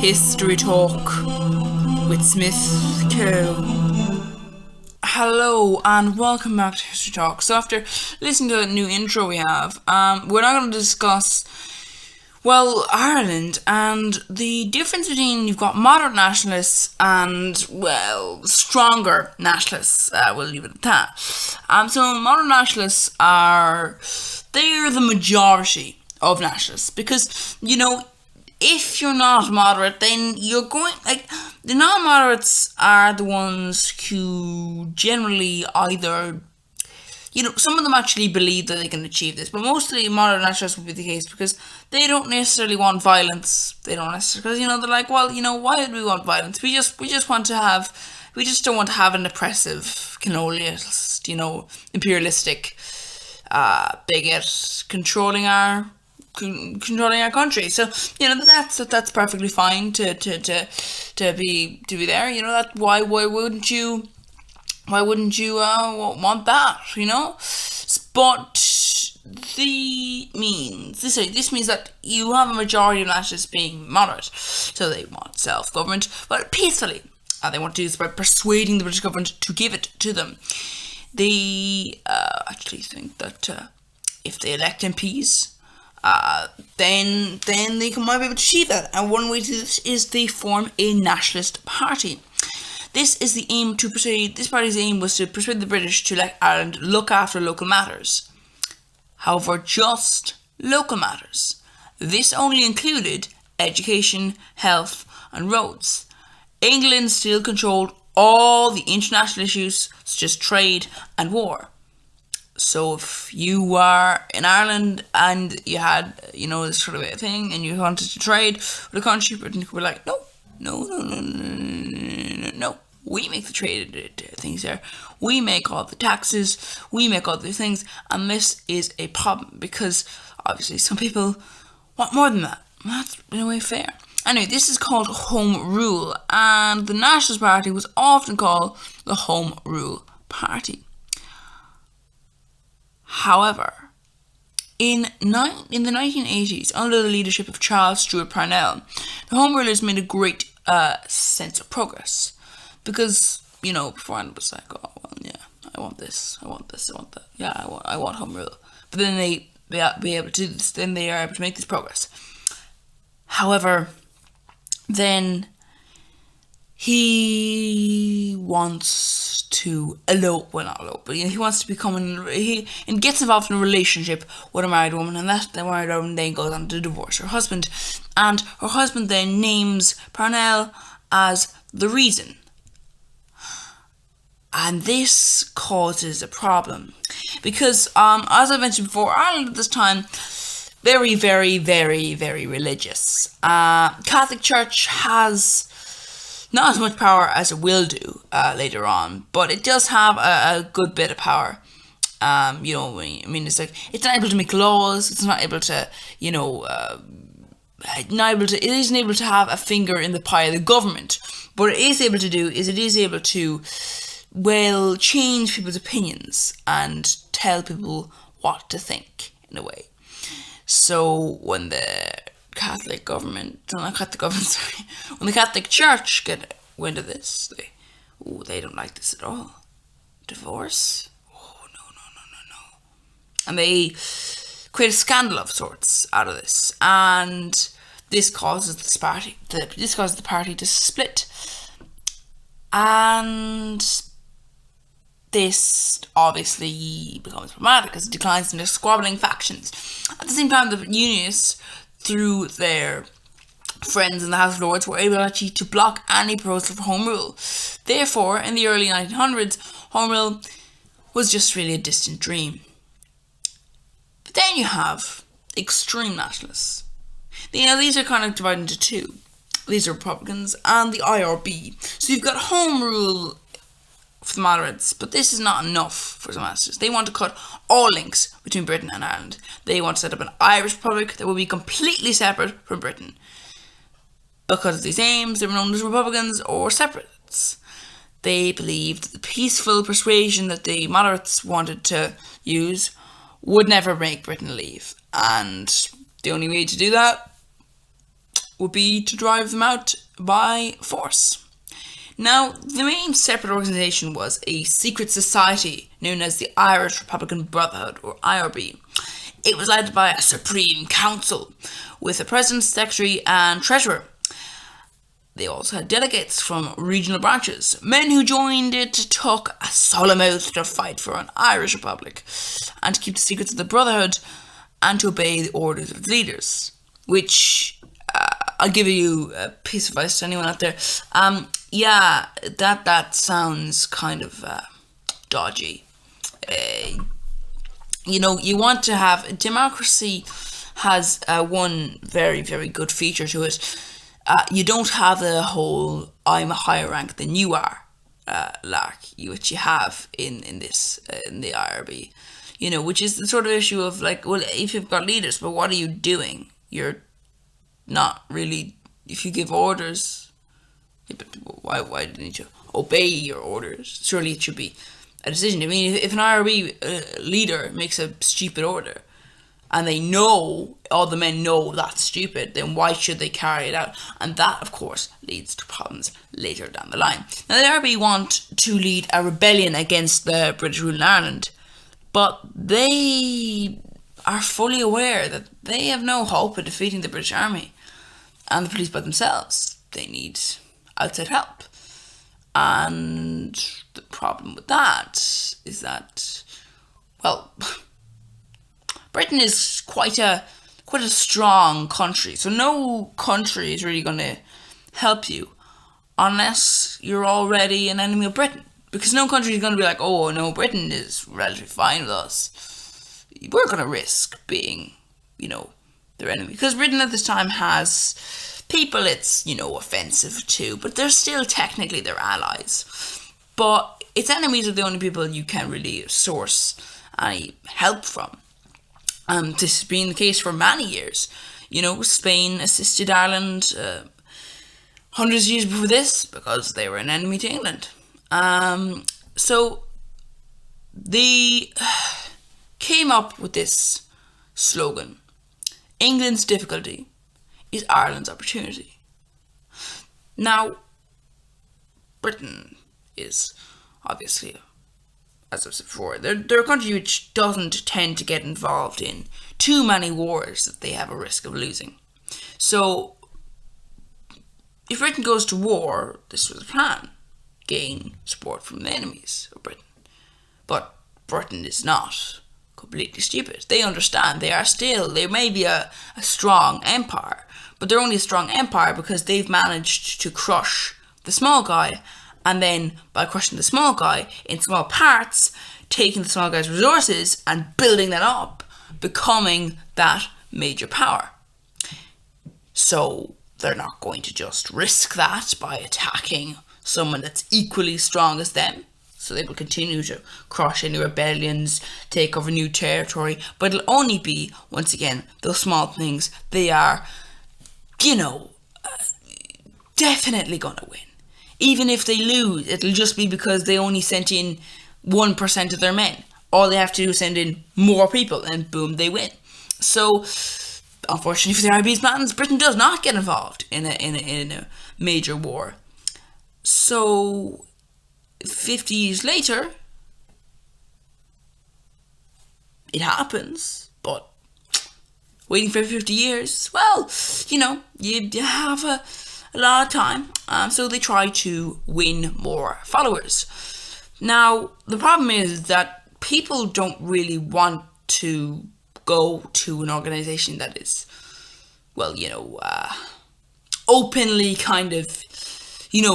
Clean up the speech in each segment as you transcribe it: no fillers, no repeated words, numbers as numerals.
History Talk with Smith Co. Hello and welcome back to History Talk. So after listening to the new intro we have, we're now going to discuss, Ireland and the difference between you've got moderate nationalists and, stronger nationalists. We'll leave it at that. So moderate nationalists they're the majority of nationalists because, if you're not moderate, then you're going, the non-moderates are the ones who generally either, some of them actually believe that they can achieve this, but mostly moderate nationalists would be the case because they don't necessarily want violence. They don't necessarily, because, they're like, why would we want violence? We just don't want to have an oppressive, colonialist, imperialistic, bigot controlling our country. So that's perfectly fine to be there. That why wouldn't you want that? But this means that you have a majority of nationalists being moderate, so they want self-government, but peacefully. They want to do this by persuading the British government to give it to them. They actually think that if they elect MPs, then they might be able to achieve that. And one way to do this is they form a nationalist party. This party's aim was to persuade the British to let Ireland look after local matters. However, just local matters. This only included education, health, and roads. England still controlled all the international issues such as trade and war. So if you were in Ireland and you had, this sort of a thing and you wanted to trade with the country, Britain were like, no. We make the trade things there. We make all the taxes. We make all the things. And this is a problem because obviously some people want more than that. That's in a way fair. Anyway, this is called Home Rule, and the Nationalist Party was often called the Home Rule Party. However, in the 1980s, under the leadership of Charles Stewart Parnell, the Home Rulers made a great sense of progress. Because, beforehand it was like, I want this, I want that, I want Home Rule. But then they be able to do this, then they are able to make this progress. However, then he wants to he wants to become he gets involved in a relationship with a married woman, and the married woman then goes on to divorce her husband, and her husband then names Parnell as the reason. And this causes a problem because, as I mentioned before, Ireland at this time, very, very, very, very religious. Catholic Church has not as much power as it will do later on, but it does have a good bit of power. It's like it's not able to make laws. It's not able to, it isn't able to have a finger in the pie of the government. But what it is able to do is it is able to, change people's opinions and tell people what to think in a way. So when the Catholic Church get wind of this, they don't like this at all. Divorce? Oh, no. And they create a scandal of sorts out of this, and this causes the party to split, and this obviously becomes problematic as it declines into squabbling factions. At the same time, the Unionists, through their friends in the House of Lords, were able actually to block any proposal for Home Rule. Therefore, in the early 1900s, Home Rule was just really a distant dream. But then you have extreme nationalists. These are kind of divided into two. These are Republicans and the IRB. So you've got Home Rule for the moderates, but this is not enough for some nationalists. They want to cut all links between Britain and Ireland. They want to set up an Irish Republic that will be completely separate from Britain. Because of these aims, they were known as Republicans or Separatists. They believed the peaceful persuasion that the moderates wanted to use would never make Britain leave. And the only way to do that would be to drive them out by force. Now, the main separate organisation was a secret society known as the Irish Republican Brotherhood, or IRB. It was led by a Supreme Council, with a President, Secretary and Treasurer. They also had delegates from regional branches. Men who joined it took a solemn oath to fight for an Irish Republic, and to keep the secrets of the Brotherhood, and to obey the orders of the leaders. Which, I'll give you a piece of advice to anyone out there. That sounds kind of dodgy. You want to have democracy has one very, very good feature to it. You don't have the whole "I'm a higher rank than you are" which you have in the IRB. Which is the sort of issue of like, well, if you've got leaders, but what are you doing? You're not really. If you give orders, but why didn't you obey your orders? Surely it should be a decision. I mean, if an IRB leader makes a stupid order, and all the men know that's stupid, then why should they carry it out? And that, of course, leads to problems later down the line. Now, the IRB want to lead a rebellion against the British rule in Ireland, but they are fully aware that they have no hope of defeating the British Army and the police by themselves. They need outside help. And the problem with that is that, well, Britain is quite a strong country, so no country is really going to help you unless you're already an enemy of Britain. Because no country is going to be like, oh no, Britain is relatively fine with us. We're going to risk being, their enemy. Because Britain at this time has people it's, offensive to, but they're still technically their allies. But its enemies are the only people you can really source any help from. This has been the case for many years. Spain assisted Ireland hundreds of years before this because they were an enemy to England. So they came up with this slogan: England's difficulty is Ireland's opportunity. Now, Britain is obviously, as I've said before, they're a country which doesn't tend to get involved in too many wars that they have a risk of losing. So, if Britain goes to war, this was a plan: gain support from the enemies of Britain. But Britain is not completely stupid. They understand they may be a strong empire, but they're only a strong empire because they've managed to crush the small guy, and then by crushing the small guy in small parts, taking the small guy's resources and building that up, becoming that major power. So they're not going to just risk that by attacking someone that's equally strong as them. So they will continue to crush any rebellions, take over new territory, but it'll only be, once again, those small things. They are, definitely gonna win. Even if they lose, it'll just be because they only sent in 1% of their men. All they have to do is send in more people, and boom, they win. So, unfortunately for the IRB's plans, Britain does not get involved in a major war. So, 50 years later, it happens, but waiting for 50 years, well, you have a lot of time, so they try to win more followers. Now, the problem is that people don't really want to go to an organization that is, openly kind of,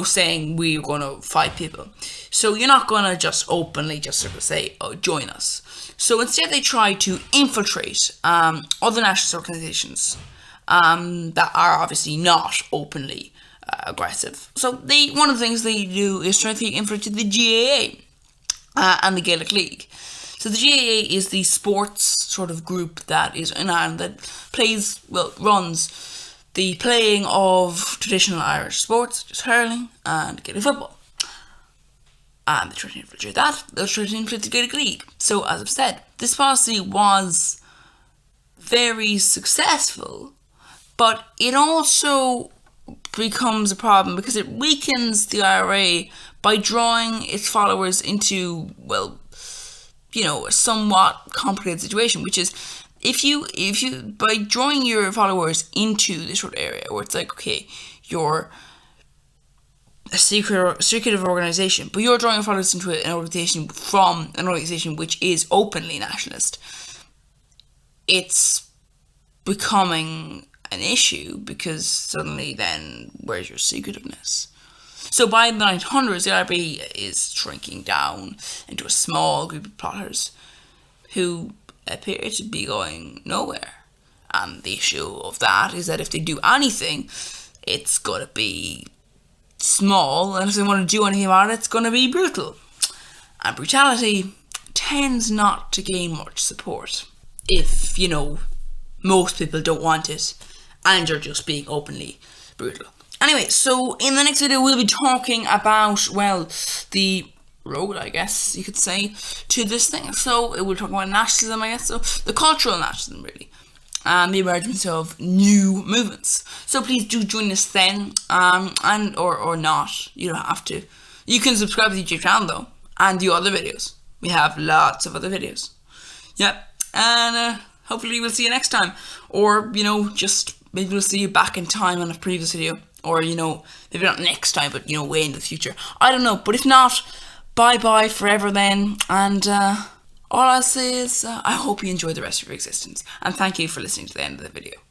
saying we're going to fight people. So you're not going to just openly just sort of say, oh, join us. So instead they try to infiltrate other nationalist organizations that are obviously not openly aggressive. So one of the things they do is try to infiltrate the GAA and the Gaelic League. So the GAA is the sports sort of group that is in Ireland that runs the playing of traditional Irish sports, such as hurling and Gaelic football. And they try to infiltrate that. They try to infiltrate the Gaelic League. So, as I've said, this policy was very successful But it also becomes a problem because it weakens the IRA by drawing its followers into, well, a somewhat complicated situation, which is if you by drawing your followers into this sort of area where it's like, okay, you're a secretive organization, but you're drawing your followers into an organization from an organization which is openly nationalist, it's becoming an issue because suddenly then where's your secretiveness? So by the 1900s, the IRB is shrinking down into a small group of plotters who appear to be going nowhere. And the issue of that is that if they do anything, it's going to be small, and if they want to do anything about it, it's going to be brutal. And brutality tends not to gain much support if, most people don't want it and you're just being openly brutal. Anyway, so in the next video we'll be talking about, well, the road, I guess you could say, to this thing. So we'll talk about nationalism, I guess, so the cultural nationalism, really, and the emergence of new movements. So please do join us then, and or not. You don't have to. You can subscribe to the YouTube channel though, and do other videos. We have lots of other videos. Yep, and hopefully we'll see you next time, or just maybe we'll see you back in time on a previous video, or maybe not next time, but way into the future. I don't know, but if not, bye bye forever then, and all I'll say is I hope you enjoy the rest of your existence, and thank you for listening to the end of the video.